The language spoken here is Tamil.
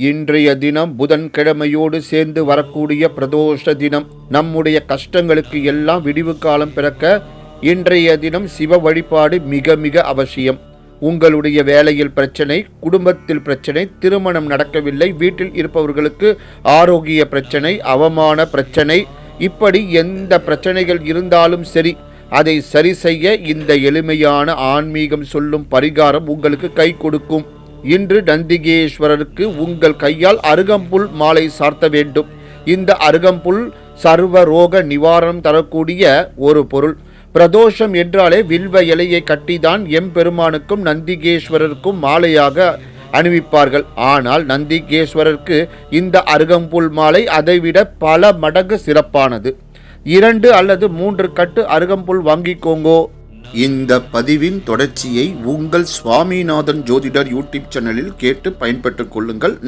இன்றைய தினம் புதன்கிழமையோடு சேர்ந்து வரக்கூடிய பிரதோஷ தினம். நம்முடைய கஷ்டங்களுக்கு எல்லாம் விடிவு காலம் பிறக்க இன்றைய தினம் சிவ வழிபாடு மிக மிக அவசியம். உங்களுடைய வேலையில் பிரச்சனை, குடும்பத்தில் பிரச்சனை, திருமணம் நடக்கவில்லை, வீட்டில் இருப்பவர்களுக்கு ஆரோக்கிய பிரச்சனை, அவமான பிரச்சனை, இப்படி எந்த பிரச்சனைகள் இருந்தாலும் சரி, அதை சரி செய்ய இந்த எளிமையான ஆன்மீகம் சொல்லும் பரிகாரம் உங்களுக்கு கை கொடுக்கும். இன்று நந்திகேஸ்வரருக்கு உங்கள் கையால் அருகம்புல் மாலை சார்த்த வேண்டும். இந்த அருகம்புல் சர்வ ரோக நிவாரணம் தரக்கூடிய ஒரு பொருள். பிரதோஷம் என்றாலே வில்வ இலையை கட்டிதான் எம்பெருமானுக்கும் நந்திகேஸ்வரருக்கும் மாலையாக அணிவிப்பார்கள். ஆனால் நந்திகேஸ்வரருக்கு இந்த அருகம்புல் மாலை அதைவிட பல மடங்கு சிறப்பானது. 2 அல்லது 3 கட்டு அருகம்புல் வாங்கிக்கோங்கோ. இந்த பதிவின் தொடர்ச்சியை உங்கள் சுவாமிநாதன் ஜோதிடர் யூடியூப் சேனலில் கேட்டு பயன்பெற்றுக் கொள்ளுங்கள்.